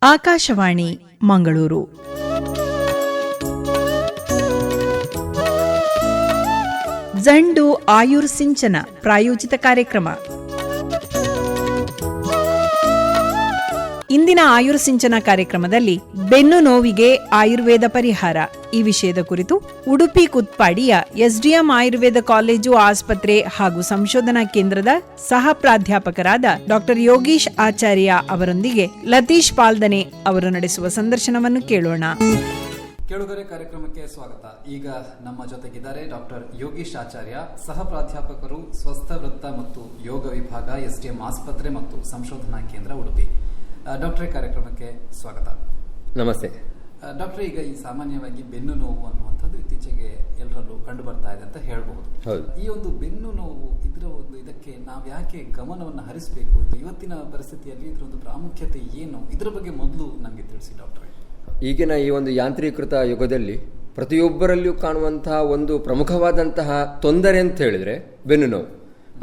ಆಕಾಶವಾಣಿ ಮಂಗಳೂರು. ಜಂಡು ಆಯುರ್ ಸಿಂಚನ ಪ್ರಾಯೋಜಿತ ಕಾರ್ಯಕ್ರಮ. ಇಂದಿನ ಆಯುರ್ ಸಿಂಚನ ಕಾರ್ಯಕ್ರಮದಲ್ಲಿ ಬೆನ್ನು ನೋವಿಗೆ ಆಯುರ್ವೇದ ಪರಿಹಾರ ಈ ವಿಷಯದ ಕುರಿತು ಉಡುಪಿ ಕುತ್ಪಾಡಿಯ ಎಸ್ಡಿಎಂ ಆಯುರ್ವೇದ ಕಾಲೇಜು ಆಸ್ಪತ್ರೆ ಹಾಗೂ ಸಂಶೋಧನಾ ಕೇಂದ್ರದ ಸಹ ಪ್ರಾಧ್ಯಾಪಕರಾದ ಡಾ ಯೋಗೀಶ್ ಆಚಾರ್ಯ ಅವರೊಂದಿಗೆ ಲತೀಶ್ ಪಾಲ್ದನೆ ಅವರು ನಡೆಸುವ ಸಂದರ್ಶನವನ್ನು ಕೇಳೋಣ. ಕೇಳುಗರೆ, ಕಾರ್ಯಕ್ರಮಕ್ಕೆ ಸ್ವಾಗತ. ಈಗ ನಮ್ಮ ಜೊತೆಗಿದ್ದಾರೆ ಡಾಕ್ಟರ್ ಯೋಗೀಶ್ ಆಚಾರ್ಯ, ಸಹ ಪ್ರಾಧ್ಯಾಪಕರು, ಸ್ವಸ್ಥ ವೃತ್ತ ಮತ್ತು ಯೋಗ ವಿಭಾಗ, ಎಸ್ಡಿಎಂ ಆಸ್ಪತ್ರೆ ಮತ್ತು ಸಂಶೋಧನಾ ಕೇಂದ್ರ, ಉಡುಪಿ. ಡಾಕ್ಟರ್, ಕಾರ್ಯಕ್ರಮಕ್ಕೆ ಸ್ವಾಗತ. ನಮಸ್ತೆ. ಡಾಕ್ಟರ್, ಈಗ ಈ ಸಾಮಾನ್ಯವಾಗಿ ಬೆನ್ನು ನೋವು ಅನ್ನುವಂಥದ್ದು ಇತ್ತೀಚೆಗೆ ಎಲ್ಲರಲ್ಲೂ ಕಂಡು ಬರ್ತಾ ಇದೆ ಅಂತ ಹೇಳ್ಬಹುದು. ಈ ಒಂದು ಬೆನ್ನು ನೋವು ಇದಕ್ಕೆ ನಾವು ಯಾಕೆ ಗಮನವನ್ನು ಹರಿಸಬೇಕು? ಇವತ್ತಿನ ಪರಿಸ್ಥಿತಿಯಲ್ಲಿ ಇದರ ಒಂದು ಪ್ರಾಮುಖ್ಯತೆ ಏನು? ಇದರ ಬಗ್ಗೆ ಮೊದಲು ನಮಗೆ ತಿಳಿಸಿ ಡಾಕ್ಟರ್. ಈಗಿನ ಈ ಒಂದು ಯಾಂತ್ರೀಕೃತ ಯುಗದಲ್ಲಿ ಪ್ರತಿಯೊಬ್ಬರಲ್ಲಿಯೂ ಕಾಣುವಂತಹ ಒಂದು ಪ್ರಮುಖವಾದಂತಹ ತೊಂದರೆ ಅಂತ ಹೇಳಿದ್ರೆ ಬೆನ್ನು ನೋವು.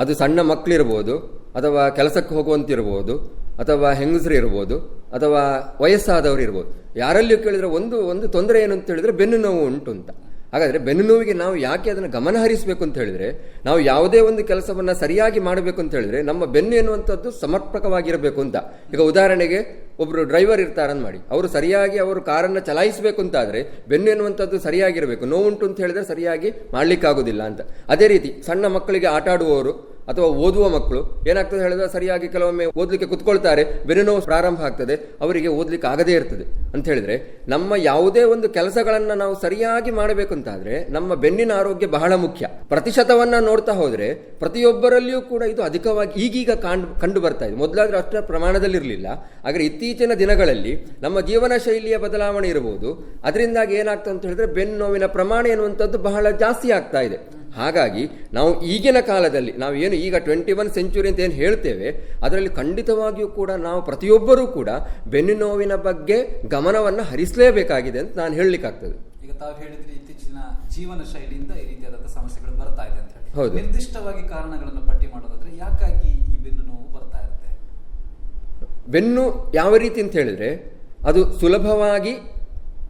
ಅದು ಸಣ್ಣ ಮಕ್ಕಳಿರ್ಬೋದು, ಅಥವಾ ಕೆಲಸಕ್ಕೆ ಹೋಗುವಂತಿರ್ಬೋದು, ಅಥವಾ ಹೆಂಗಸರು ಇರ್ಬೋದು, ಅಥವಾ ವಯಸ್ಸಾದವರು ಇರ್ಬೋದು. ಯಾರಲ್ಲಿಯೂ ಕೇಳಿದ್ರೆ ಒಂದು ತೊಂದರೆ ಏನು ಅಂತ ಹೇಳಿದ್ರೆ ಬೆನ್ನು ನೋವು ಉಂಟು ಅಂತ. ಹಾಗಾದ್ರೆ ಬೆನ್ನು ನೋವಿಗೆ ನಾವು ಯಾಕೆ ಅದನ್ನು ಗಮನ ಹರಿಸಬೇಕು ಅಂತ ಹೇಳಿದ್ರೆ, ನಾವು ಯಾವುದೇ ಒಂದು ಕೆಲಸವನ್ನ ಸರಿಯಾಗಿ ಮಾಡಬೇಕು ಅಂತ ಹೇಳಿದ್ರೆ ನಮ್ಮ ಬೆನ್ನು ಎನ್ನುವಂಥದ್ದು ಸಮರ್ಪಕವಾಗಿರಬೇಕು ಅಂತ. ಈಗ ಉದಾಹರಣೆಗೆ ಒಬ್ರು ಡ್ರೈವರ್ ಇರ್ತಾರಂತ ಮಾಡಿ, ಅವರು ಸರಿಯಾಗಿ ಅವರು ಕಾರನ್ನು ಚಲಾಯಿಸಬೇಕು ಅಂತ ಆದ್ರೆ ಬೆನ್ನು ಎನ್ನುವಂಥದ್ದು ಸರಿಯಾಗಿರಬೇಕು. ನೋವುಂಟು ಅಂತ ಹೇಳಿದ್ರೆ ಸರಿಯಾಗಿ ಮಾಡ್ಲಿಕ್ಕಾಗೋದಿಲ್ಲ ಅಂತ. ಅದೇ ರೀತಿ ಸಣ್ಣ ಮಕ್ಕಳಿಗೆ ಆಟ ಆಡುವವರು ಅಥವಾ ಓದುವ ಮಕ್ಕಳು ಏನಾಗ್ತದೆ ಹೇಳಿದ್ರೆ, ಸರಿಯಾಗಿ ಕೆಲವೊಮ್ಮೆ ಓದಲಿಕ್ಕೆ ಕುತ್ಕೊಳ್ತಾರೆ, ಬೆನ್ನು ನೋವು ಪ್ರಾರಂಭ ಆಗ್ತದೆ, ಅವರಿಗೆ ಓದಲಿಕ್ಕೆ ಆಗದೇ ಇರ್ತದೆ ಅಂತ ಹೇಳಿದ್ರೆ, ನಮ್ಮ ಯಾವುದೇ ಒಂದು ಕೆಲಸಗಳನ್ನ ನಾವು ಸರಿಯಾಗಿ ಮಾಡಬೇಕು ಅಂತ ಆದ್ರೆ ನಮ್ಮ ಬೆನ್ನಿನ ಆರೋಗ್ಯ ಬಹಳ ಮುಖ್ಯ. ಪ್ರತಿಶತವನ್ನ ನೋಡ್ತಾ ಹೋದ್ರೆ ಪ್ರತಿಯೊಬ್ಬರಲ್ಲಿಯೂ ಕೂಡ ಇದು ಅಧಿಕವಾಗಿ ಈಗೀಗ ಕಂಡು ಬರ್ತಾ ಇದೆ. ಮೊದಲಾದ್ರೆ ಅಷ್ಟರ ಪ್ರಮಾಣದಲ್ಲಿರಲಿಲ್ಲ. ಆದರೆ ಇತ್ತೀಚಿನ ದಿನಗಳಲ್ಲಿ ನಮ್ಮ ಜೀವನ ಶೈಲಿಯ ಬದಲಾವಣೆ ಇರಬಹುದು, ಅದರಿಂದಾಗಿ ಏನಾಗ್ತದೆ ಅಂತ ಹೇಳಿದ್ರೆ ಬೆನ್ನು ನೋವಿನ ಪ್ರಮಾಣ ಎನ್ನುವಂಥದ್ದು ಬಹಳ ಜಾಸ್ತಿ ಆಗ್ತಾ ಇದೆ. ಹಾಗಾಗಿ ನಾವು ಈಗಿನ ಕಾಲದಲ್ಲಿ ನಾವು ಏನು ಈಗ 21 ಸೆಂಚುರಿ ಅಂತ ಏನು ಹೇಳ್ತೇವೆ, ಅದರಲ್ಲಿ ಖಂಡಿತವಾಗಿಯೂ ಕೂಡ ನಾವು ಪ್ರತಿಯೊಬ್ಬರೂ ಕೂಡ ಬೆನ್ನು ನೋವಿನ ಬಗ್ಗೆ ಗಮನವನ್ನು ಹರಿಸಲೇಬೇಕಾಗಿದೆ ಅಂತ ನಾನು ಹೇಳಲಿಕ್ಕಾಗ್ತದೆ. ಈಗ ತಾವು ಹೇಳಿದ್ರೆ ಇತ್ತೀಚಿನ ಜೀವನ ಶೈಲಿಯಿಂದ ಈ ರೀತಿಯಾದಂತಹ ಸಮಸ್ಯೆಗಳು ಬರ್ತಾ ಇದೆ ಅಂತ ಹೇಳಿ. ಹೌದು. ನಿರ್ದಿಷ್ಟವಾಗಿ ಕಾರಣಗಳನ್ನು ಪಟ್ಟಿ ಮಾಡೋದಾದ್ರೆ ಯಾಕಾಗಿ ಈ ಬೆನ್ನು ನೋವು ಬರ್ತಾ ಇರುತ್ತೆ? ಬೆನ್ನು ಯಾವ ರೀತಿ ಅಂತ ಹೇಳಿದ್ರೆ, ಅದು ಸುಲಭವಾಗಿ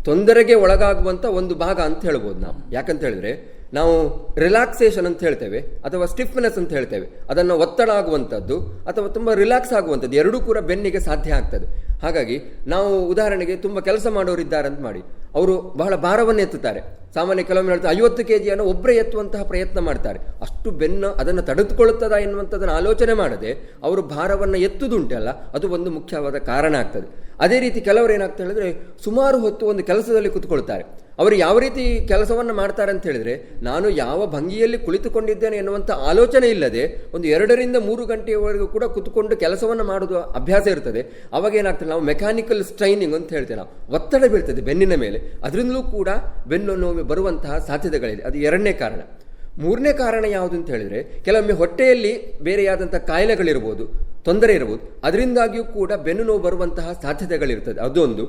ತೊಂದರೆಗೆ ಒಳಗಾಗುವಂತ ಒಂದು ಭಾಗ ಅಂತ ಹೇಳ್ಬೋದು ನಾವು. ಯಾಕಂತ ಹೇಳಿದ್ರೆ ನಾವು ರಿಲ್ಯಾಕ್ಸೇಷನ್ ಅಂತ ಹೇಳ್ತೇವೆ ಅಥವಾ ಸ್ಟಿಫ್ನೆಸ್ ಅಂತ ಹೇಳ್ತೇವೆ. ಅದನ್ನು ಒತ್ತಡ ಆಗುವಂಥದ್ದು ಅಥವಾ ತುಂಬ ರಿಲ್ಯಾಕ್ಸ್ ಆಗುವಂಥದ್ದು ಎರಡೂ ಕೂಡ ಬೆನ್ನಿಗೆ ಸಾಧ್ಯ ಆಗ್ತದೆ. ಹಾಗಾಗಿ ನಾವು ಉದಾಹರಣೆಗೆ ತುಂಬ ಕೆಲಸ ಮಾಡೋರು ಇದ್ದಾರೆ ಅಂತ ಮಾಡಿ, ಅವರು ಬಹಳ ಭಾರವನ್ನು ಎತ್ತುತ್ತಾರೆ. ಸಾಮಾನ್ಯ ಕೆಲವೊಮ್ಮೆ ಹೇಳ್ತಾರೆ 50 kg ಒಬ್ಬರೇ ಎತ್ತುವಂತಹ ಪ್ರಯತ್ನ ಮಾಡ್ತಾರೆ. ಅಷ್ಟು ಬೆನ್ನು ಅದನ್ನು ತಡೆದುಕೊಳ್ಳುತ್ತದ ಎನ್ನುವಂಥದ್ದನ್ನು ಆಲೋಚನೆ ಮಾಡದೆ ಅವರು ಭಾರವನ್ನು ಎತ್ತುದುಂಟಲ್ಲ, ಅದು ಒಂದು ಮುಖ್ಯವಾದ ಕಾರಣ ಆಗ್ತದೆ. ಅದೇ ರೀತಿ ಕೆಲವರು ಏನಾಗ್ತಾ ಹೇಳಿದ್ರೆ, ಸುಮಾರು ಹೊತ್ತು ಒಂದು ಕೆಲಸದಲ್ಲಿ ಕುತ್ಕೊಳ್ತಾರೆ. ಅವರು ಯಾವ ರೀತಿ ಕೆಲಸವನ್ನು ಮಾಡ್ತಾರೆ ಅಂತ ಹೇಳಿದ್ರೆ, ನಾನು ಯಾವ ಭಂಗಿಯಲ್ಲಿ ಕುಳಿತುಕೊಂಡಿದ್ದೇನೆ ಎನ್ನುವಂಥ ಆಲೋಚನೆ ಇಲ್ಲದೆ ಒಂದು 2 ರಿಂದ 3 ಗಂಟೆಯವರೆಗೂ ಕೂಡ ಕುತ್ಕೊಂಡು ಕೆಲಸವನ್ನು ಮಾಡೋದು ಅಭ್ಯಾಸ ಇರ್ತದೆ. ಅವಾಗ ಏನಾಗ್ತದೆ, ನಾವು ಮೆಕ್ಯಾನಿಕಲ್ ಸ್ಟ್ರೈನಿಂಗ್ ಅಂತ ಹೇಳ್ತೇವೆ, ನಾವು ಒತ್ತಡ ಬೀಳ್ತದೆ ಬೆನ್ನಿನ ಮೇಲೆ. ಅದರಿಂದಲೂ ಕೂಡ ಬೆನ್ನು ನೋವು ಬರುವಂತಹ ಸಾಧ್ಯತೆಗಳಿದೆ. ಅದು 2ನೇ ಕಾರಣ. 3ನೇ ಕಾರಣ ಯಾವುದು ಅಂತ ಹೇಳಿದ್ರೆ, ಕೆಲವೊಮ್ಮೆ ಹೊಟ್ಟೆಯಲ್ಲಿ ಬೇರೆಯಾದಂತಹ ಕಾಯಿಲೆಗಳಿರ್ಬೋದು, ತೊಂದರೆ ಇರಬಹುದು, ಅದರಿಂದಾಗಿಯೂ ಕೂಡ ಬೆನ್ನು ನೋವು ಬರುವಂತಹ ಸಾಧ್ಯತೆಗಳಿರ್ತದೆ. ಅದೊಂದು.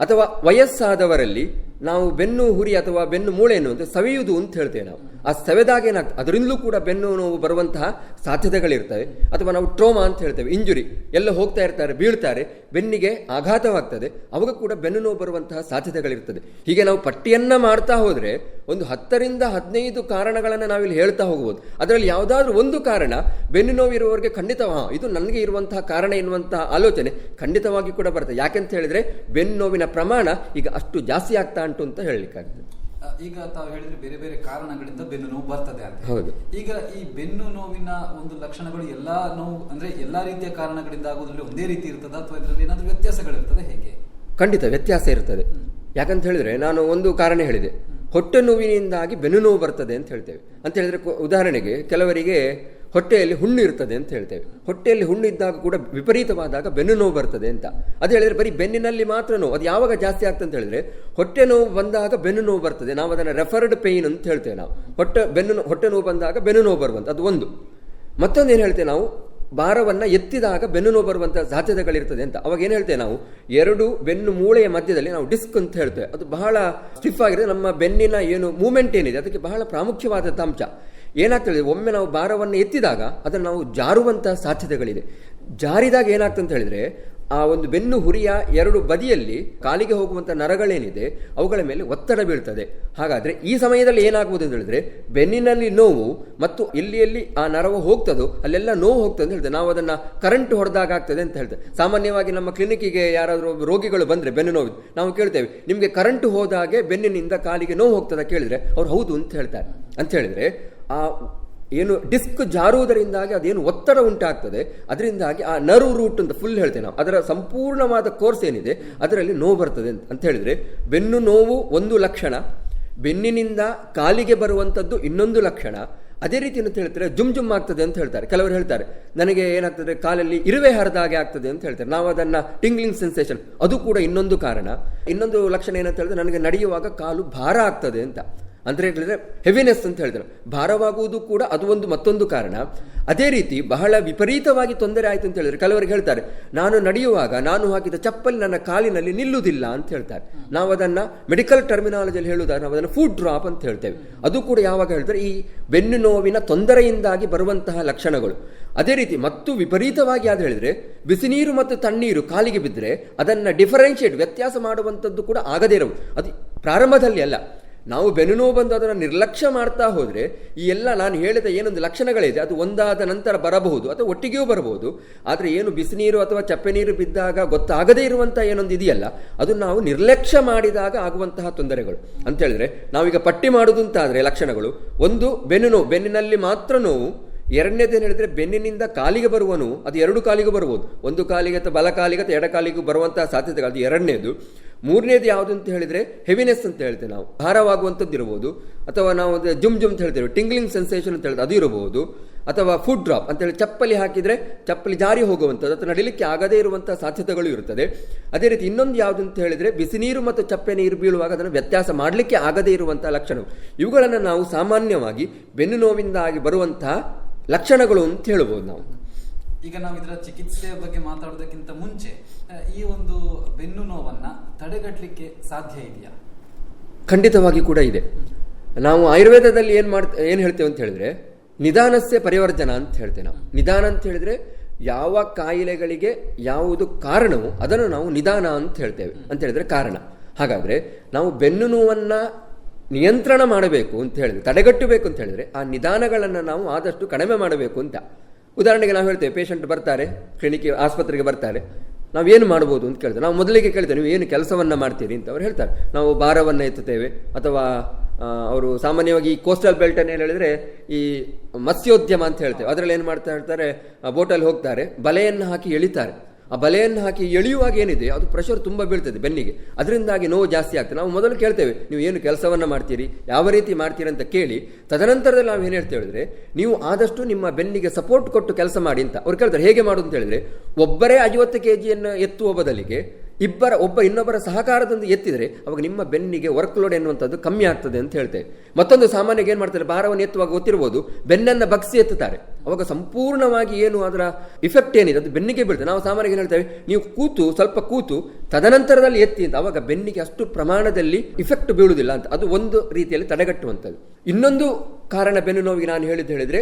ಅಥವಾ ವಯಸ್ಸಾದವರಲ್ಲಿ ನಾವು ಬೆನ್ನು ಹುರಿ ಅಥವಾ ಬೆನ್ನು ಮೂಳೆ ಎನ್ನುವಂಥ ಸವೆಯುವುದು ಅಂತ ಹೇಳ್ತೇವೆ ನಾವು. ಆ ಸವೆದಾಗ ಏನಾಗ್ತದೆ, ಅದರಿಂದಲೂ ಕೂಡ ಬೆನ್ನು ನೋವು ಬರುವಂತಹ ಸಾಧ್ಯತೆಗಳಿರ್ತವೆ. ಅಥವಾ ನಾವು ಟ್ರೋಮಾ ಅಂತ ಹೇಳ್ತೇವೆ, ಇಂಜುರಿ, ಎಲ್ಲ ಹೋಗ್ತಾ ಇರ್ತಾರೆ, ಬೀಳ್ತಾರೆ, ಬೆನ್ನಿಗೆ ಆಘಾತವಾಗ್ತದೆ, ಅವಾಗ ಕೂಡ ಬೆನ್ನು ನೋವು ಬರುವಂತಹ ಸಾಧ್ಯತೆಗಳಿರ್ತದೆ. ಹೀಗೆ ನಾವು ಪಟ್ಟಿಯನ್ನ ಮಾಡ್ತಾ ಹೋದ್ರೆ ಒಂದು 10 ರಿಂದ 15 ಕಾರಣಗಳನ್ನು ನಾವಿಲ್ಲಿ ಹೇಳ್ತಾ ಹೋಗ್ಬೋದು. ಅದರಲ್ಲಿ ಯಾವುದಾದ್ರೂ ಒಂದು ಕಾರಣ ಬೆನ್ನು ನೋವು ಇರುವವರಿಗೆ ಖಂಡಿತ ಇದು ನನಗೆ ಇರುವಂತಹ ಕಾರಣ ಎನ್ನುವಂತಹ ಆಲೋಚನೆ ಖಂಡಿತವಾಗಿ ಕೂಡ ಬರ್ತದೆ. ಯಾಕೆಂತ ಹೇಳಿದ್ರೆ ಬೆನ್ನು ನೋವಿನ ಪ್ರಮಾಣ ಈಗ ಅಷ್ಟು ಜಾಸ್ತಿ ಆಗ್ತಾ ಉಂಟು ಅಂತ ಹೇಳಲಿಕ್ಕಾಗ್ತದೆ. ಈಗ ತಾವು ಹೇಳಿದ್ರೆ ಬೇರೆ ಬೇರೆ ಕಾರಣಗಳಿಂದ ಬೆನ್ನು ನೋವು ಬರ್ತದೆ ಅಂತ. ಹೌದು. ಈಗ ಈ ಬೆನ್ನು ನೋವಿನ ಒಂದು ಲಕ್ಷಣಗಳು ಎಲ್ಲಾ ನೋವು ಅಂದ್ರೆ ಎಲ್ಲಾ ರೀತಿಯ ಕಾರಣಗಳಿಂದ ಆಗೋದ್ರಲ್ಲಿ ಒಂದೇ ರೀತಿ ಇರ್ತದ ಅಥವಾ ಇದರಲ್ಲಿ ಏನಾದ್ರೂ ವ್ಯತ್ಯಾಸಗಳಿರ್ತದೆ? ಹೇಗೆ? ಖಂಡಿತ ವ್ಯತ್ಯಾಸ ಇರ್ತದೆ. ಯಾಕಂತ ಹೇಳಿದ್ರೆ ನಾನು ಒಂದು ಕಾರಣ ಹೇಳಿದೆ, ಹೊಟ್ಟೆ ನೋವಿನಿಂದಾಗಿ ಬೆನ್ನು ನೋವು ಬರ್ತದೆ ಅಂತ ಹೇಳ್ತೇವೆ. ಅಂತ ಹೇಳಿದ್ರೆ ಉದಾಹರಣೆಗೆ ಕೆಲವರಿಗೆ ಹೊಟ್ಟೆಯಲ್ಲಿ ಹುಣ್ಣು ಇರ್ತದೆ ಅಂತ ಹೇಳ್ತೇವೆ. ಹೊಟ್ಟೆಯಲ್ಲಿ ಹುಣ್ಣು ಇದ್ದಾಗ ಕೂಡ ವಿಪರೀತವಾದಾಗ ಬೆನ್ನು ನೋವು ಬರ್ತದೆ ಅಂತ. ಅದು ಹೇಳಿದ್ರೆ ಬರೀ ಬೆನ್ನಿನಲ್ಲಿ ಮಾತ್ರ ನೋವು. ಅದು ಯಾವಾಗ ಜಾಸ್ತಿ ಆಗ್ತದೆ ಅಂತ ಹೇಳಿದ್ರೆ ಹೊಟ್ಟೆ ನೋವು ಬಂದಾಗ ಬೆನ್ನು ನೋವು ಬರ್ತದೆ. ನಾವು ಅದನ್ನು ರೆಫರ್ಡ್ ಪೇಯ್ನ್ ಅಂತ ಹೇಳ್ತೇವೆ ನಾವು. ಹೊಟ್ಟೆ ನೋವು ಬಂದಾಗ ಬೆನ್ನು ನೋವು ಬರುವಂತ ಅದು ಒಂದು. ಮತ್ತೊಂದು ಏನು ಹೇಳ್ತೇವೆ ನಾವು, ಭಾರವನ್ನ ಎತ್ತಿದಾಗ ಬೆನ್ನು ನೋವು ಬರುವಂತಹ ಸಾಧ್ಯತೆಗಳಿರ್ತದೆ ಅಂತ. ಅವಾಗ ಏನು ಹೇಳ್ತೇವೆ ನಾವು, 2 ಬೆನ್ನು ಮೂಳೆಯ ಮಧ್ಯದಲ್ಲಿ ನಾವು ಡಿಸ್ಕ್ ಅಂತ ಹೇಳ್ತೇವೆ. ಅದು ಬಹಳ ಸ್ಟಿಫ್ ಆಗಿರುತ್ತೆ. ನಮ್ಮ ಬೆನ್ನಿನ ಏನು ಮೂವ್ಮೆಂಟ್ ಏನಿದೆ ಅದಕ್ಕೆ ಬಹಳ ಪ್ರಾಮುಖ್ಯವಾದಂಥ ಅಂಶ. ಏನಾಗ್ತದೆ, ಒಮ್ಮೆ ನಾವು ಭಾರವನ್ನು ಎತ್ತಿದಾಗ ಅದನ್ನು ನಾವು ಜಾರುವಂತಹ ಸಾಧ್ಯತೆಗಳಿದೆ. ಜಾರಿದಾಗ ಏನಾಗ್ತದೆ ಅಂತ ಹೇಳಿದ್ರೆ ಆ ಒಂದು ಬೆನ್ನು ಹುರಿಯ ಎರಡು ಬದಿಯಲ್ಲಿ ಕಾಲಿಗೆ ಹೋಗುವಂಥ ನರಗಳೇನಿದೆ ಅವುಗಳ ಮೇಲೆ ಒತ್ತಡ ಬೀಳ್ತದೆ. ಹಾಗಾದರೆ ಈ ಸಮಯದಲ್ಲಿ ಏನಾಗುವುದು ಅಂತ ಹೇಳಿದ್ರೆ ಬೆನ್ನಿನಲ್ಲಿ ನೋವು ಮತ್ತು ಎಲ್ಲಿ ಆ ನರವು ಹೋಗ್ತದೋ ಅಲ್ಲೆಲ್ಲ ನೋವು ಹೋಗ್ತದೆ ಅಂತ ಹೇಳ್ತೇವೆ. ನಾವು ಅದನ್ನು ಕರೆಂಟ್ ಹೊಡೆದಾಗ ಆಗ್ತದೆ ಅಂತ ಹೇಳ್ತೇವೆ. ಸಾಮಾನ್ಯವಾಗಿ ನಮ್ಮ ಕ್ಲಿನಿಕ್ಕಿಗೆ ಯಾರಾದರೂ ರೋಗಿಗಳು ಬಂದರೆ ಬೆನ್ನು ನೋವು ನಾವು ಕೇಳ್ತೇವೆ, ನಿಮಗೆ ಕರೆಂಟ್ ಹೋದಾಗೆ ಬೆನ್ನಿನಿಂದ ಕಾಲಿಗೆ ನೋವು ಹೋಗ್ತದೆ ಕೇಳಿದರೆ ಅವ್ರು ಹೌದು ಅಂತ ಹೇಳ್ತಾರೆ. ಅಂತ ಹೇಳಿದರೆ ಆ ಏನು ಡಿಸ್ಕ್ ಜಾರುವುದರಿಂದಾಗಿ ಅದೇನು ಒತ್ತಡ ಉಂಟಾಗ್ತದೆ, ಅದರಿಂದಾಗಿ ಆ ನರ್ವ್ ರೂಟ್ ಅಂತ ಫುಲ್ ಹೇಳ್ತೇವೆ ನಾವು, ಅದರ ಸಂಪೂರ್ಣವಾದ ಕೋರ್ಸ್ ಏನಿದೆ ಅದರಲ್ಲಿ ನೋವು ಬರ್ತದೆ ಅಂತ ಹೇಳಿದರೆ ಬೆನ್ನು ನೋವು ಒಂದು ಲಕ್ಷಣ, ಬೆನ್ನಿನಿಂದ ಕಾಲಿಗೆ ಬರುವಂಥದ್ದು ಇನ್ನೊಂದು ಲಕ್ಷಣ. ಅದೇ ರೀತಿ ಅಂತ ಹೇಳ್ತಾರೆ ಜುಮ್ ಆಗ್ತದೆ ಅಂತ ಹೇಳ್ತಾರೆ. ಕೆಲವರು ಹೇಳ್ತಾರೆ ನನಗೆ ಏನಾಗ್ತದೆ ಕಾಲಲ್ಲಿ ಇರುವೆ ಹರಿದಾಗೆ ಆಗ್ತದೆ ಅಂತ ಹೇಳ್ತಾರೆ. ನಾವು ಅದನ್ನು ಟಿಂಗ್ಲಿಂಗ್ ಸೆನ್ಸೇಷನ್, ಅದು ಕೂಡ ಇನ್ನೊಂದು ಕಾರಣ. ಇನ್ನೊಂದು ಲಕ್ಷಣ ಏನಂತ ಹೇಳಿದ್ರೆ ನನಗೆ ನಡೆಯುವಾಗ ಕಾಲು ಭಾರ ಆಗ್ತದೆ ಅಂತ, ಅಂದರೆ ಹೇಳಿದ್ರೆ ಹೆವಿನೆಸ್ ಅಂತ ಹೇಳ್ತಾರೆ. ಭಾರವಾಗುವುದು ಕೂಡ ಅದು ಒಂದು ಮತ್ತೊಂದು ಕಾರಣ. ಅದೇ ರೀತಿ ಬಹಳ ವಿಪರೀತವಾಗಿ ತೊಂದರೆ ಆಯಿತು ಅಂತ ಹೇಳಿದ್ರೆ ಕೆಲವರಿಗೆ ಹೇಳ್ತಾರೆ ನಾನು ನಡೆಯುವಾಗ ನಾನು ಹಾಕಿದ ಚಪ್ಪಲಿ ನನ್ನ ಕಾಲಿನಲ್ಲಿ ನಿಲ್ಲುವುದಿಲ್ಲ ಅಂತ ಹೇಳ್ತಾರೆ. ನಾವು ಅದನ್ನು ಮೆಡಿಕಲ್ ಟರ್ಮಿನಾಲಜಿಯಲ್ಲಿ ಹೇಳುವುದಾದ್ರೆ ನಾವು ಅದನ್ನು ಫುಡ್ ಡ್ರಾಪ್ ಅಂತ ಹೇಳ್ತೇವೆ. ಅದು ಕೂಡ ಯಾವಾಗ ಹೇಳ್ತಾರೆ ಈ ಬೆನ್ನು ನೋವಿನ ತೊಂದರೆಯಿಂದಾಗಿ ಬರುವಂತಹ ಲಕ್ಷಣಗಳು. ಅದೇ ರೀತಿ ಮತ್ತು ವಿಪರೀತವಾಗಿ ಅದು ಹೇಳಿದ್ರೆ ಬಿಸಿ ನೀರು ಮತ್ತು ತಣ್ಣೀರು ಕಾಲಿಗೆ ಬಿದ್ದರೆ ಅದನ್ನು ಡಿಫರೆನ್ಷಿಯೇಟ್ ವ್ಯತ್ಯಾಸ ಮಾಡುವಂಥದ್ದು ಕೂಡ ಆಗದೇ ಇರುವುದು. ಅದು ಪ್ರಾರಂಭದಲ್ಲಿ ಅಲ್ಲ, ನಾವು ಬೆನ್ನು ನೋವು ಬಂದು ಅದನ್ನು ನಿರ್ಲಕ್ಷ್ಯ ಮಾಡ್ತಾ ಹೋದರೆ ಈ ಎಲ್ಲ ನಾನು ಹೇಳಿದ ಏನೊಂದು ಲಕ್ಷಣಗಳಿದೆ ಅದು ಒಂದಾದ ನಂತರ ಬರಬಹುದು ಅಥವಾ ಒಟ್ಟಿಗೆಯೂ ಬರಬಹುದು. ಆದರೆ ಏನು ಬಿಸಿ ನೀರು ಅಥವಾ ಚಪ್ಪೆ ನೀರು ಬಿದ್ದಾಗ ಗೊತ್ತಾಗದೇ ಇರುವಂಥ ಏನೊಂದು ಇದೆಯಲ್ಲ ಅದು ನಾವು ನಿರ್ಲಕ್ಷ್ಯ ಮಾಡಿದಾಗ ಆಗುವಂತಹ ತೊಂದರೆಗಳು ಅಂತ ಹೇಳಿದ್ರೆ ನಾವೀಗ ಪಟ್ಟಿ ಮಾಡುವುದು ಅಂತಾದರೆ ಲಕ್ಷಣಗಳು, ಒಂದು ಬೆನ್ನು ನೋವು, ಬೆನ್ನಿನಲ್ಲಿ ಮಾತ್ರ ನೋವು. ಎರಡನೇದೇನು ಹೇಳಿದ್ರೆ ಬೆನ್ನಿನಿಂದ ಕಾಲಿಗೆ ಬರುವ ನೋವು, ಅದು ಎರಡು ಕಾಲಿಗೂ ಬರ್ಬೋದು, ಒಂದು ಕಾಲಿಗೆ ಅಥವಾ ಬಲ ಕಾಲಿಗೆ ಅಥವಾ ಎಡ ಕಾಲಿಗೂ ಬರುವಂತಹ ಸಾಧ್ಯತೆಗಳು, ಅದು ಎರಡನೇದು. ಮೂರನೇದು ಯಾವುದು ಅಂತ ಹೇಳಿದ್ರೆ ಹೆವಿನೆಸ್ ಅಂತ ಹೇಳ್ತೇವೆ ನಾವು, ಭಾರವಾಗುವಂಥದ್ದು ಇರಬಹುದು, ಅಥವಾ ನಾವು ಜುಮ್ ಅಂತ ಹೇಳ್ತೇವೆ ಟಿಂಗ್ಲಿಂಗ್ ಸೆನ್ಸೇಷನ್ ಅಂತ ಹೇಳಿದ್ರೆ ಅದು ಇರಬಹುದು, ಅಥವಾ ಫುಡ್ ಡ್ರಾಪ್ ಅಂತೇಳಿ ಚಪ್ಪಲಿ ಹಾಕಿದರೆ ಚಪ್ಪಲಿ ಜಾರಿ ಹೋಗುವಂಥದ್ದು ಅಥವಾ ನಡಿಲಿಕ್ಕೆ ಆಗದೇ ಇರುವಂಥ ಸಾಧ್ಯತೆಗಳು ಇರುತ್ತದೆ. ಅದೇ ರೀತಿ ಇನ್ನೊಂದು ಯಾವುದು ಅಂತ ಹೇಳಿದರೆ ಬಿಸಿ ನೀರು ಮತ್ತು ಚಪ್ಪೆ ನೀರು ಬೀಳುವಾಗ ಅದನ್ನು ವ್ಯತ್ಯಾಸ ಮಾಡಲಿಕ್ಕೆ ಆಗದೇ ಇರುವಂಥ ಲಕ್ಷಣಗಳು. ಇವುಗಳನ್ನು ನಾವು ಸಾಮಾನ್ಯವಾಗಿ ಬೆನ್ನು ನೋವಿಂದಾಗಿ ಬರುವಂತಹ ಲಕ್ಷಣಗಳು ಅಂತ ಹೇಳ್ಬೋದು ನಾವು. ಈಗ ನಾವು ಇದರ ಚಿಕಿತ್ಸೆಯ ಬಗ್ಗೆ ಮಾತಾಡೋದಕ್ಕಿಂತ ಮುಂಚೆ ಈ ಒಂದು ಬೆನ್ನು ನೋವನ್ನ ತಡೆಗಟ್ಟಲಿಕ್ಕೆ ಸಾಧ್ಯ ಇದೆಯಾ? ಖಂಡಿತವಾಗಿ ಕೂಡ ಇದೆ. ನಾವು ಆಯುರ್ವೇದದಲ್ಲಿ ಏನು ಹೇಳ್ತೇವೆ ಅಂತ ಹೇಳಿದ್ರೆ ನಿಧಾನಸ್ಯ ಪರಿವರ್ಜನ ಅಂತ ಹೇಳ್ತೇವೆ ನಾವು. ನಿಧಾನ ಅಂತ ಹೇಳಿದ್ರೆ ಯಾವ ಕಾಯಿಲೆಗಳಿಗೆ ಯಾವುದು ಕಾರಣವೋ ಅದನ್ನು ನಾವು ನಿಧಾನ ಅಂತ ಹೇಳ್ತೇವೆ. ಅಂತ ಹೇಳಿದ್ರೆ ಕಾರಣ. ಹಾಗಾದ್ರೆ ನಾವು ಬೆನ್ನು ನೋವನ್ನು ನಿಯಂತ್ರಣ ಮಾಡಬೇಕು ಅಂತ ಹೇಳಿದ್ರೆ, ತಡೆಗಟ್ಟಬೇಕು ಅಂತ ಹೇಳಿದ್ರೆ ಆ ನಿಧಾನಗಳನ್ನು ನಾವು ಆದಷ್ಟು ಕಡಿಮೆ ಮಾಡಬೇಕು ಅಂತ. ಉದಾಹರಣೆಗೆ ನಾವು ಹೇಳ್ತೇವೆ, ಪೇಷಂಟ್ ಬರ್ತಾರೆ ಕ್ಲಿನಿಕ್ ಆಸ್ಪತ್ರೆಗೆ ಬರ್ತಾರೆ, ನಾವೇನು ಮಾಡ್ಬೋದು ಅಂತ ಕೇಳ್ತೇವೆ. ನಾವು ಮೊದಲಿಗೆ ಕೇಳ್ತೇವೆ ನೀವು ಏನು ಕೆಲಸವನ್ನು ಮಾಡ್ತೀರಿ ಅಂತ. ಅವ್ರು ಹೇಳ್ತಾರೆ ನಾವು ಭಾರವನ್ನು ಎತ್ತುತ್ತೇವೆ, ಅಥವಾ ಅವರು ಸಾಮಾನ್ಯವಾಗಿ ಈ ಕೋಸ್ಟಲ್ ಬೆಲ್ಟ್ ಅನ್ನು ಹೇಳಿದ್ರೆ ಈ ಮತ್ಸ್ಯೋದ್ಯಮ ಅಂತ ಹೇಳ್ತೇವೆ, ಅದರಲ್ಲಿ ಏನು ಮಾಡ್ತಾ ಇರ್ತಾರೆ, ಬೋಟಲ್ಲಿ ಹೋಗ್ತಾರೆ, ಬಲೆಯನ್ನು ಹಾಕಿ ಎಳಿತಾರೆ. ಆ ಬಲೆಯನ್ನು ಹಾಕಿ ಎಳೆಯುವಾಗ ಏನಿದೆ ಅದು ಪ್ರೆಷರ್ ತುಂಬ ಬೀಳ್ತದೆ ಬೆನ್ನಿಗೆ, ಅದರಿಂದಾಗಿ ನೋವು ಜಾಸ್ತಿ ಆಗ್ತದೆ. ನಾವು ಮೊದಲು ಕೇಳ್ತೇವೆ ನೀವು ಏನು ಕೆಲಸವನ್ನು ಮಾಡ್ತೀರಿ, ಯಾವ ರೀತಿ ಮಾಡ್ತೀರಿ ಅಂತ ಕೇಳಿ ತದನಂತರದಲ್ಲಿ ನಾವು ಏನು ಹೇಳ್ತೇವೆ ಹೇಳಿದ್ರೆ ನೀವು ಆದಷ್ಟು ನಿಮ್ಮ ಬೆನ್ನಿಗೆ ಸಪೋರ್ಟ್ ಕೊಟ್ಟು ಕೆಲಸ ಮಾಡಿ ಅಂತ. ಅವ್ರು ಕೇಳ್ತಾರೆ ಹೇಗೆ ಮಾಡೋದು ಅಂತ ಹೇಳಿದ್ರೆ ಒಬ್ಬರೇ 50 kg ಎತ್ತುವ ಬದಲಿಗೆ ಇನ್ನೊಬ್ಬರ ಸಹಕಾರದಿಂದ ಎತ್ತಿದರೆ ಅವಾಗ ನಿಮ್ಮ ಬೆನ್ನಿಗೆ ವರ್ಕ್ ಲೋಡ್ ಎನ್ನುವಂಥದ್ದು ಕಮ್ಮಿ ಆಗ್ತದೆ ಅಂತ ಹೇಳ್ತೇವೆ. ಮತ್ತೊಂದು ಸಾಮಾನ್ಯವಾಗಿ ಏನು ಮಾಡ್ತಾರೆ, ಭಾರವನ್ನು ಎತ್ತುವಾಗ ಗೊತ್ತಿರ್ಬೋದು ಬೆನ್ನನ್ನು ಬಗ್ಸಿ ಎತ್ತುತ್ತಾರೆ, ಅವಾಗ ಸಂಪೂರ್ಣವಾಗಿ ಏನು ಅದರ ಇಫೆಕ್ಟ್ ಏನಿದೆ ಅದು ಬೆನ್ನಿಗೆ ಬೀಳ್ತದೆ. ನಾವು ಸಾಮಾನ್ಯವಾಗಿ ಹೇಳ್ತೇವೆ ನೀವು ಸ್ವಲ್ಪ ಕೂತು ತದನಂತರದಲ್ಲಿ ಎತ್ತಿ ಅಂತ, ಅವಾಗ ಬೆನ್ನಿಗೆ ಅಷ್ಟು ಪ್ರಮಾಣದಲ್ಲಿ ಇಫೆಕ್ಟ್ ಬೀಳುವುದಿಲ್ಲ ಅಂತ. ಅದು ಒಂದು ರೀತಿಯಲ್ಲಿ ತಡೆಗಟ್ಟುವಂಥದ್ದು. ಇನ್ನೊಂದು ಕಾರಣ ಬೆನ್ನು ನೋವಿಗೆ ನಾನು ಹೇಳಿದ್ರೆ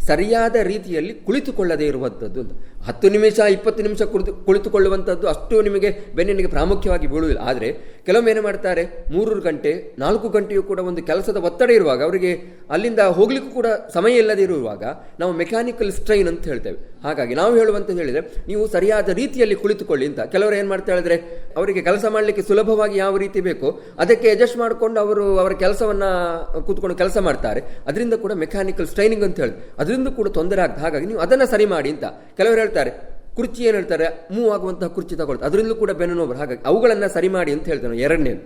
ಸರಿಯಾದ ರೀತಿಯಲ್ಲಿ ಕುಳಿತುಕೊಳ್ಳದೇ ಇರುವಂಥದ್ದು ಅಂತ. 10 ನಿಮಿಷ 20 ನಿಮಿಷ ಕುಳಿತುಕೊಳ್ಳುವಂಥದ್ದು ಅಷ್ಟು ನಿಮಗೆ ಬೆನ್ನಿನಿಗೆ ಪ್ರಾಮುಖ್ಯವಾಗಿ ಬೀಳುವುದಿಲ್ಲ. ಆದರೆ ಕೆಲವೊಮ್ಮೆ ಏನು ಮಾಡ್ತಾರೆ 3 ಗಂಟೆ 4 ಗಂಟೆಯೂ ಕೂಡ ಒಂದು ಕೆಲಸದ ಒತ್ತಡ ಇರುವಾಗ, ಅವರಿಗೆ ಅಲ್ಲಿಂದ ಹೋಗ್ಲಿಕ್ಕೂ ಕೂಡ ಸಮಯ ಇಲ್ಲದೆ ಇರುವಾಗ ನಾವು ಮೆಕ್ಯಾನಿಕಲ್ ಸ್ಟ್ರೈನ್ ಅಂತ ಹೇಳ್ತೇವೆ. ಹಾಗಾಗಿ ನಾವು ಹೇಳುವಂತ ಹೇಳಿದ್ರೆ ನೀವು ಸರಿಯಾದ ರೀತಿಯಲ್ಲಿ ಕುಳಿತುಕೊಳ್ಳಿ ಅಂತ. ಕೆಲವರು ಏನು ಮಾಡ್ತಾ ಹೇಳಿದ್ರೆ ಅವರಿಗೆ ಕೆಲಸ ಮಾಡಲಿಕ್ಕೆ ಸುಲಭವಾಗಿ ಯಾವ ರೀತಿ ಬೇಕೋ ಅದಕ್ಕೆ ಅಡ್ಜಸ್ಟ್ ಮಾಡಿಕೊಂಡು ಅವರು ಅವರ ಕೆಲಸವನ್ನ ಕೂತ್ಕೊಂಡು ಕೆಲಸ ಮಾಡ್ತಾರೆ. ಅದರಿಂದ ಕೂಡ ಮೆಕ್ಯಾನಿಕಲ್ ಸ್ಟ್ರೈನಿಂಗ್ ಅಂತ ಹೇಳಿ ಅದರಿಂದ ಕೂಡ ತೊಂದರೆ ಆಗ್ತದೆ. ಹಾಗಾಗಿ ನೀವು ಅದನ್ನು ಸರಿ ಮಾಡಿ ಅಂತ. ಕೆಲವರು ಹೇಳ್ತಾರೆ ಕುರ್ಚಿ ಏನು ಹೇಳ್ತಾರೆ ಮೂವ್ ಆಗುವಂತಹ ಕುರ್ಚಿ ತಗೊಳ್ತಾರೆ, ಅದರಿಂದ ಕೂಡ ಬೆನ್ನು ನೋವು. ಹಾಗಾಗಿ ಅವುಗಳನ್ನು ಸರಿ ಮಾಡಿ ಅಂತ ಹೇಳ್ತಾರೆ. ಎರಡನೇದು.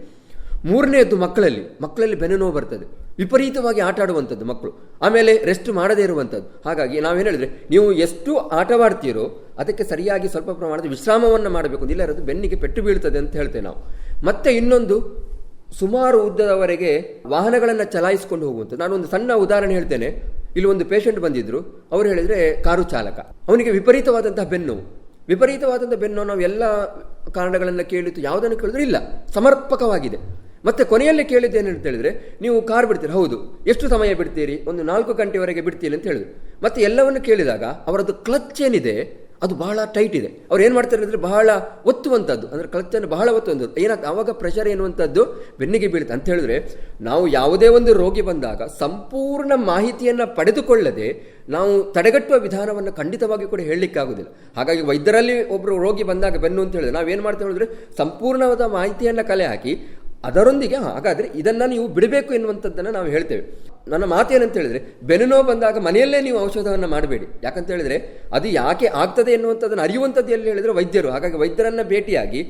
ಮೂರನೇದು ಮಕ್ಕಳಲ್ಲಿ ಬೆನ್ನು ನೋವು ಬರ್ತದೆ, ವಿಪರೀತವಾಗಿ ಆಟ ಆಡುವಂಥದ್ದು ಮಕ್ಕಳು, ಆಮೇಲೆ ರೆಸ್ಟ್ ಮಾಡದೇ ಇರುವಂಥದ್ದು. ಹಾಗಾಗಿ ನಾವೇನು ಹೇಳಿದ್ರೆ ನೀವು ಎಷ್ಟು ಆಟವಾಡ್ತೀರೋ ಅದಕ್ಕೆ ಸರಿಯಾಗಿ ಸ್ವಲ್ಪ ಪ್ರಮಾಣದ ವಿಶ್ರಾಮವನ್ನು ಮಾಡಬೇಕು, ಇಲ್ಲ ಇರೋದು ಬೆನ್ನಿಗೆ ಪೆಟ್ಟು ಬೀಳ್ತದೆ ಅಂತ ಹೇಳ್ತೇವೆ ನಾವು. ಮತ್ತೆ ಇನ್ನೊಂದು, ಸುಮಾರು ಉದ್ದದವರೆಗೆ ವಾಹನಗಳನ್ನು ಚಲಾಯಿಸಿಕೊಂಡು ಹೋಗುವಂಥದ್ದು. ನಾನು ಒಂದು ಸಣ್ಣ ಉದಾಹರಣೆ ಹೇಳ್ತೇನೆ. ಇಲ್ಲಿ ಒಂದು ಪೇಷಂಟ್ ಬಂದಿದ್ರು, ಅವರು ಹೇಳಿದ್ರೆ ಕಾರು ಚಾಲಕ, ಅವನಿಗೆ ವಿಪರೀತವಾದಂತಹ ಬೆನ್ನು ನಾವು ಎಲ್ಲ ಕಾರಣಗಳನ್ನು ಕೇಳಿತ್ತು, ಯಾವುದನ್ನು ಕೇಳಿದ್ರು ಇಲ್ಲ, ಸಮರ್ಪಕವಾಗಿದೆ. ಮತ್ತೆ ಕೊನೆಯಲ್ಲಿ ಕೇಳಿದ್ದೇನೆ ಅಂತ ಹೇಳಿದ್ರೆ ನೀವು ಕಾರ್ ಬಿಡ್ತೀರಿ, ಹೌದು, ಎಷ್ಟು ಸಮಯ ಬಿಡ್ತೀರಿ, ಒಂದು 4 ಗಂಟೆವರೆಗೆ ಬಿಡ್ತೀನಿ ಅಂತ ಹೇಳಿದ್ರು. ಮತ್ತೆ ಎಲ್ಲವನ್ನು ಕೇಳಿದಾಗ ಅವರದ್ದು ಕ್ಲಚ್ ಏನಿದೆ ಅದು ಬಹಳ ಟೈಟ್ ಇದೆ. ಅವ್ರು ಏನು ಮಾಡ್ತಾರೆ ಅಂದರೆ ಬಹಳ ಒತ್ತುವಂಥದ್ದು, ಅಂದರೆ ಕಳಚನ್ನು ಬಹಳ ಒತ್ತುವಂಥದ್ದು. ಏನಾಗ್ತದೆ ಆವಾಗ ಪ್ರೆಷರ್ ಎನ್ನುವಂಥದ್ದು ಬೆನ್ನಿಗೆ ಬೀಳುತ್ತೆ. ಅಂತ ಹೇಳಿದ್ರೆ ನಾವು ಯಾವುದೇ ಒಂದು ರೋಗಿ ಬಂದಾಗ ಸಂಪೂರ್ಣ ಮಾಹಿತಿಯನ್ನು ಪಡೆದುಕೊಳ್ಳದೆ ನಾವು ತಡೆಗಟ್ಟುವ ವಿಧಾನವನ್ನು ಖಂಡಿತವಾಗಿ ಕೂಡ ಹೇಳಲಿಕ್ಕಾಗೋದಿಲ್ಲ. ಹಾಗಾಗಿ ವೈದ್ಯರಲ್ಲಿ ಒಬ್ಬರು ರೋಗಿ ಬಂದಾಗ ಬೆನ್ನು ಅಂತ ಹೇಳಿದ್ರೆ ನಾವೇನು ಮಾಡ್ತೇವೆ ಹೇಳಿದ್ರೆ ಸಂಪೂರ್ಣವಾದ ಮಾಹಿತಿಯನ್ನು ಕಲೆ ಹಾಕಿ ಅದರೊಂದಿಗೆ ಹಾಗಾದರೆ ಇದನ್ನು ನೀವು ಬಿಡಬೇಕು ಎನ್ನುವಂಥದ್ದನ್ನು ನಾವು ಹೇಳ್ತೇವೆ. ನನ್ನ ಮಾತೇನಂತ ಹೇಳಿದ್ರೆ ಬೆನ್ನು ನೋವು ಬಂದಾಗ ಮನೆಯಲ್ಲೇ ನೀವು ಔಷಧವನ್ನು ಮಾಡಬೇಡಿ. ಯಾಕಂತ ಹೇಳಿದ್ರೆ ಅದು ಯಾಕೆ ಆಗ್ತದೆ ಎನ್ನುವಂಥದ್ದನ್ನು ಅರಿಯುವಂಥದ್ದು ಎಲ್ಲಿ ಹೇಳಿದ್ರೆ ವೈದ್ಯರು. ಹಾಗಾಗಿ ವೈದ್ಯರನ್ನು ಭೇಟಿಯಾಗಿ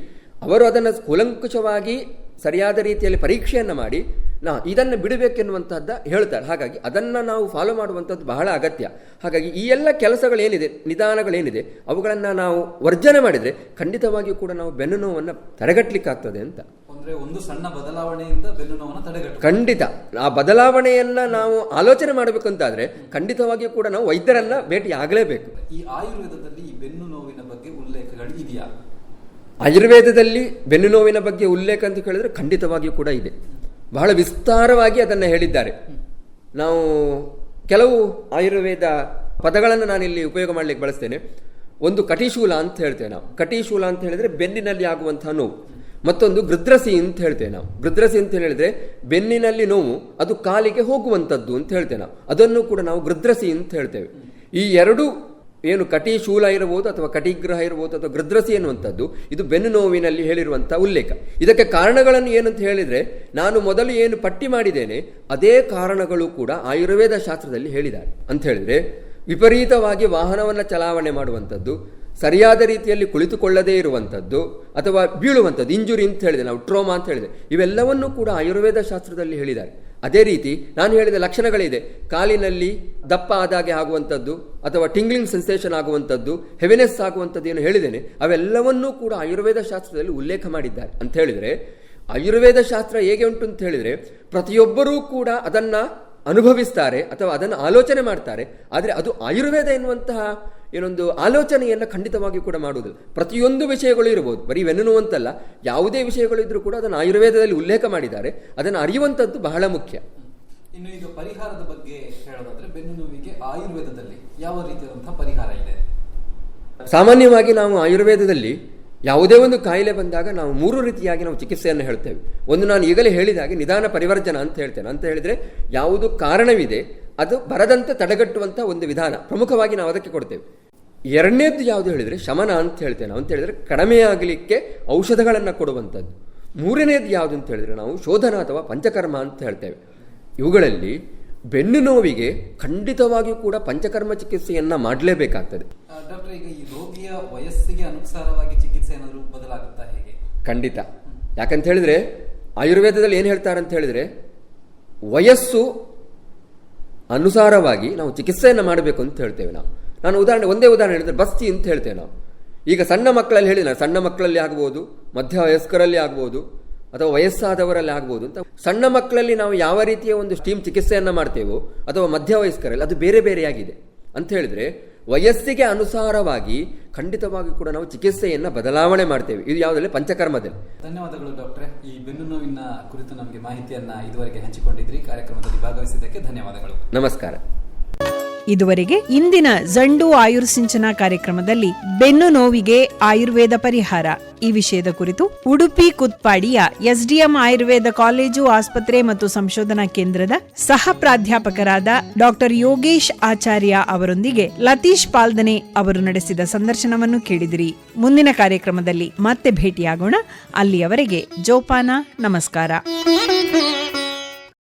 ಅವರು ಅದನ್ನು ಕೂಲಂಕುಷವಾಗಿ ಸರಿಯಾದ ರೀತಿಯಲ್ಲಿ ಪರೀಕ್ಷೆಯನ್ನು ಮಾಡಿ ಇದನ್ನು ಬಿಡಬೇಕೆನ್ನುವಂಥದ್ದು ಹೇಳ್ತಾರೆ. ಹಾಗಾಗಿ ಅದನ್ನು ನಾವು ಫಾಲೋ ಮಾಡುವಂಥದ್ದು ಬಹಳ ಅಗತ್ಯ. ಹಾಗಾಗಿ ಈ ಎಲ್ಲ ಕೆಲಸಗಳೇನಿದೆ, ನಿಧಾನಗಳೇನಿದೆ, ಅವುಗಳನ್ನು ನಾವು ವರ್ಜನೆ ಮಾಡಿದರೆ ಖಂಡಿತವಾಗಿಯೂ ಕೂಡ ನಾವು ಬೆನ್ನು ನೋವನ್ನು ತಡೆಗಟ್ಟಲಿಕ್ಕಾಗ್ತದೆ ಅಂತ. ಒಂದು ಸಣ್ಣ ಬದಲಾವಣೆಯಿಂದ ಬೆನ್ನು ನೋವನ್ನು ತಡೆಗಟ್ಟ ಖಂಡಿತ ಆ ಬದಲಾವಣೆಯನ್ನ ನಾವು ಆಲೋಚನೆ ಮಾಡಬೇಕಂತಾದ್ರೆ ಖಂಡಿತವಾಗಿಯೂ ಕೂಡ ನಾವು ವೈದ್ಯರನ್ನ ಭೇಟಿ ಆಗಲೇಬೇಕು. ಈ ಆಯುರ್ವೇದದಲ್ಲಿ ಈ ಬೆನ್ನು ನೋವಿನ ಬಗ್ಗೆ ಉಲ್ಲೇಖಗಳು ಇದೆಯಾ? ಆಯುರ್ವೇದದಲ್ಲಿ ಬೆನ್ನು ನೋವಿನ ಬಗ್ಗೆ ಉಲ್ಲೇಖ ಅಂತ ಕೇಳಿದ್ರೆ ಖಂಡಿತವಾಗಿಯೂ ಕೂಡ ಇದೆ. ಬಹಳ ವಿಸ್ತಾರವಾಗಿ ಅದನ್ನು ಹೇಳಿದ್ದಾರೆ. ನಾವು ಕೆಲವು ಆಯುರ್ವೇದ ಪದಗಳನ್ನು ನಾನಿಲ್ಲಿ ಉಪಯೋಗ ಮಾಡಲಿಕ್ಕೆ ಬಳಸ್ತೇನೆ. ಒಂದು ಕಟಿಶೂಲ ಅಂತ ಹೇಳ್ತೇವೆ ನಾವು. ಕಟಿಶೂಲ ಅಂತ ಹೇಳಿದ್ರೆ ಬೆನ್ನಿನಲ್ಲಿ ಆಗುವಂತಹ ನೋವು. ಮತ್ತೊಂದು ಗೃದ್ರಸಿ ಅಂತ ಹೇಳ್ತೇವೆ ನಾವು. ಗೃದ್ರಸಿ ಅಂತ ಹೇಳಿದ್ರೆ ಬೆನ್ನಿನಲ್ಲಿ ನೋವು ಅದು ಕಾಲಿಗೆ ಹೋಗುವಂಥದ್ದು ಅಂತ ಹೇಳ್ತೇವೆ ನಾವು. ಅದನ್ನು ಕೂಡ ನಾವು ಗೃದ್ರಸಿ ಅಂತ ಹೇಳ್ತೇವೆ. ಈ ಎರಡು ಏನು ಕಟಿಶೂಲ ಇರಬಹುದು ಅಥವಾ ಕಟಿಗ್ರಹ ಇರಬಹುದು ಅಥವಾ ಗೃದ್ರಸಿ ಎನ್ನುವಂಥದ್ದು ಇದು ಬೆನ್ನು ನೋವಿನಲ್ಲಿ ಹೇಳಿರುವಂತಹ ಉಲ್ಲೇಖ. ಇದಕ್ಕೆ ಕಾರಣಗಳನ್ನು ಏನಂತ ಹೇಳಿದ್ರೆ ನಾನು ಮೊದಲು ಏನು ಪಟ್ಟಿ ಮಾಡಿದ್ದೇನೆ ಅದೇ ಕಾರಣಗಳು ಕೂಡ ಆಯುರ್ವೇದ ಶಾಸ್ತ್ರದಲ್ಲಿ ಹೇಳಿದ್ದಾರೆ. ಅಂತ ಹೇಳಿದ್ರೆ ವಿಪರೀತವಾಗಿ ವಾಹನವನ್ನು ಚಲಾವಣೆ ಮಾಡುವಂಥದ್ದು, ಸರಿಯಾದ ರೀತಿಯಲ್ಲಿ ಕುಳಿತುಕೊಳ್ಳದೇ ಇರುವಂಥದ್ದು ಅಥವಾ ಬೀಳುವಂಥದ್ದು, ಇಂಜುರಿ ಅಂತ ಹೇಳಿದೆ ನಾವು, ಟ್ರೋಮಾ ಅಂತ ಹೇಳಿದೆ, ಇವೆಲ್ಲವನ್ನೂ ಕೂಡ ಆಯುರ್ವೇದ ಶಾಸ್ತ್ರದಲ್ಲಿ ಹೇಳಿದ್ದಾರೆ. ಅದೇ ರೀತಿ ನಾನು ಹೇಳಿದ ಲಕ್ಷಣಗಳಿದೆ. ಕಾಲಿನಲ್ಲಿ ದಪ್ಪ ಆದಾಗೆ ಆಗುವಂಥದ್ದು ಅಥವಾ ಟಿಂಗ್ಲಿಂಗ್ ಸೆನ್ಸೇಷನ್ ಆಗುವಂಥದ್ದು, ಹೆವಿನೆಸ್ ಆಗುವಂಥದ್ದು ಏನು ಹೇಳಿದ್ದೇನೆ ಅವೆಲ್ಲವನ್ನೂ ಕೂಡ ಆಯುರ್ವೇದ ಶಾಸ್ತ್ರದಲ್ಲಿ ಉಲ್ಲೇಖ ಮಾಡಿದ್ದಾರೆ. ಅಂತ ಹೇಳಿದರೆ ಆಯುರ್ವೇದ ಶಾಸ್ತ್ರ ಹೇಗೆ ಉಂಟು ಅಂತ ಹೇಳಿದರೆ ಪ್ರತಿಯೊಬ್ಬರೂ ಕೂಡ ಅದನ್ನು ಅನುಭವಿಸ್ತಾರೆ ಅಥವಾ ಅದನ್ನು ಆಲೋಚನೆ ಮಾಡ್ತಾರೆ. ಆದರೆ ಅದು ಆಯುರ್ವೇದ ಎನ್ನುವಂತಹ ಏನೊಂದು ಆಲೋಚನೆಯನ್ನು ಖಂಡಿತವಾಗಿಯೂ ಕೂಡ ಮಾಡುವುದಿಲ್ಲ. ಪ್ರತಿಯೊಂದು ವಿಷಯಗಳು ಇರಬಹುದು, ಬರೀ ಬೆನ್ನು ನೋವಂತಲ್ಲ, ಯಾವುದೇ ವಿಷಯಗಳು ಇದ್ರೂ ಕೂಡ ಅದನ್ನು ಆಯುರ್ವೇದದಲ್ಲಿ ಉಲ್ಲೇಖ ಮಾಡಿದ್ದಾರೆ. ಅದನ್ನು ಅರಿಯುವಂಥದ್ದು ಬಹಳ ಮುಖ್ಯ. ಇನ್ನು ಈಗ ಪರಿಹಾರದ ಬಗ್ಗೆ ಹೇಳೋದಾದ್ರೆ ಬೆನ್ನು ನೋವಿಗೆ ಆಯುರ್ವೇದದಲ್ಲಿ ಯಾವ ರೀತಿಯಾದಂತಹ ಪರಿಹಾರ ಇದೆ? ಸಾಮಾನ್ಯವಾಗಿ ನಾವು ಆಯುರ್ವೇದದಲ್ಲಿ ಯಾವುದೇ ಒಂದು ಕಾಯಿಲೆ ಬಂದಾಗ ನಾವು 3 ರೀತಿಯಾಗಿ ನಾವು ಚಿಕಿತ್ಸೆಯನ್ನು ಹೇಳ್ತೇವೆ. ಒಂದು ನಾನು ಈಗಲೇ ಹೇಳಿದಾಗೆ ನಿಧಾನ ಪರಿವರ್ಜನ ಅಂತ ಹೇಳ್ತೇನೆ. ಅಂತ ಹೇಳಿದ್ರೆ ಯಾವುದು ಕಾರಣವಿದೆ ಅದು ಬರದಂತೆ ತಡೆಗಟ್ಟುವಂಥ ಒಂದು ವಿಧಾನ ಪ್ರಮುಖವಾಗಿ ನಾವು ಅದಕ್ಕೆ ಕೊಡ್ತೇವೆ. ಎರಡನೇದ್ದು ಯಾವುದು ಹೇಳಿದರೆ ಶಮನ ಅಂತ ಹೇಳ್ತೇವೆ ನಾವು. ಅಂತ ಹೇಳಿದ್ರೆ ಕಡಿಮೆಯಾಗಲಿಕ್ಕೆ ಔಷಧಗಳನ್ನು ಕೊಡುವಂಥದ್ದು. ಮೂರನೇದು ಯಾವುದು ಅಂತ ಹೇಳಿದ್ರೆ ನಾವು ಶೋಧನ ಅಥವಾ ಪಂಚಕರ್ಮ ಅಂತ ಹೇಳ್ತೇವೆ. ಇವುಗಳಲ್ಲಿ ಬೆನ್ನು ನೋವಿಗೆ ಖಂಡಿತವಾಗಿಯೂ ಕೂಡ ಪಂಚಕರ್ಮ ಚಿಕಿತ್ಸೆಯನ್ನ ಮಾಡಲೇಬೇಕಾಗ್ತದೆ. ಡಾಕ್ಟರ್, ಈಗ ಈ ರೋಗಿಯ ವಯಸ್ಸಿಗೆ ಅನುಸಾರವಾಗಿ ಚಿಕಿತ್ಸೆ ಏನಾದರೂ ಬದಲಾಗುತ್ತಾ ಹೇಗೆ? ಖಂಡಿತ. ಯಾಕಂತ ಹೇಳಿದ್ರೆ ಆಯುರ್ವೇದದಲ್ಲಿ ಏನು ಹೇಳ್ತಾರೆ ಅಂತ ಹೇಳಿದ್ರೆ ವಯಸ್ಸು ಅನುಸಾರವಾಗಿ ನಾವು ಚಿಕಿತ್ಸೆಯನ್ನು ಮಾಡಬೇಕು ಅಂತ ಹೇಳ್ತೇವೆ ನಾವು. ನಾನು ಒಂದೇ ಉದಾಹರಣೆ ಹೇಳಿದ್ರೆ ಬಸ್ತಿ ಅಂತ ಹೇಳ್ತೇವೆ ನಾವು. ಈಗ ಸಣ್ಣ ಮಕ್ಕಳಲ್ಲಿ ಹೇಳಿದ ಸಣ್ಣ ಮಕ್ಕಳಲ್ಲಿ ಆಗ್ಬೋದು, ಮಧ್ಯ ವಯಸ್ಕರಲ್ಲಿ ಆಗ್ಬೋದು ಅಥವಾ ವಯಸ್ಸಾದವರಲ್ಲಿ ಆಗ್ಬೋದು ಅಂತ. ಸಣ್ಣ ಮಕ್ಕಳಲ್ಲಿ ನಾವು ಯಾವ ರೀತಿಯ ಒಂದು ಸ್ಟೀಮ್ ಚಿಕಿತ್ಸೆಯನ್ನು ಮಾಡ್ತೇವೋ ಅಥವಾ ಮಧ್ಯವಯಸ್ಕರಲ್ಲಿ ಅದು ಬೇರೆ ಬೇರೆಯಾಗಿದೆ. ಅಂತ ಹೇಳಿದ್ರೆ ವಯಸ್ಸಿಗೆ ಅನುಸಾರವಾಗಿ ಖಂಡಿತವಾಗಿ ಕೂಡ ನಾವು ಚಿಕಿತ್ಸೆಯನ್ನು ಬದಲಾವಣೆ ಮಾಡ್ತೇವೆ. ಇದು ಯಾವುದರಲ್ಲಿ? ಪಂಚಕರ್ಮದಲ್ಲಿ. ಧನ್ಯವಾದಗಳು ಡಾಕ್ಟ್ರೆ. ಈ ಬೆನ್ನು ನೋವಿನ ಕುರಿತು ನಮಗೆ ಮಾಹಿತಿಯನ್ನ ಇದುವರೆಗೆ ಹಂಚಿಕೊಂಡಿದ್ರಿ. ಕಾರ್ಯಕ್ರಮದಲ್ಲಿ ಭಾಗವಹಿಸಿದ್ದಕ್ಕೆ ಧನ್ಯವಾದಗಳು. ನಮಸ್ಕಾರ. ಇದುವರೆಗೆ ಇಂದಿನ ಜಂಡು ಆಯುರ್ಸಿಂಚನ ಕಾರ್ಯಕ್ರಮದಲ್ಲಿ ಬೆನ್ನು ನೋವಿಗೆ ಆಯುರ್ವೇದ ಪರಿಹಾರ ಈ ವಿಷಯದ ಕುರಿತು ಉಡುಪಿ ಕುತ್ಪಾಡಿಯ ಎಸ್ಡಿಎಂ ಆಯುರ್ವೇದ ಕಾಲೇಜು, ಆಸ್ಪತ್ರೆ ಮತ್ತು ಸಂಶೋಧನಾ ಕೇಂದ್ರದ ಸಹ ಪ್ರಾಧ್ಯಾಪಕರಾದ ಡಾಕ್ಟರ್ ಯೋಗೇಶ್ ಆಚಾರ್ಯ ಅವರೊಂದಿಗೆ ಲತೀಶ್ ಪಾಲ್ದನೆ ಅವರು ನಡೆಸಿದ ಸಂದರ್ಶನವನ್ನು ಕೇಳಿದಿರಿ. ಮುಂದಿನ ಕಾರ್ಯಕ್ರಮದಲ್ಲಿ ಮತ್ತೆ ಭೇಟಿಯಾಗೋಣ. ಅಲ್ಲಿಯವರೆಗೆ ಜೋಪಾನ. ನಮಸ್ಕಾರ.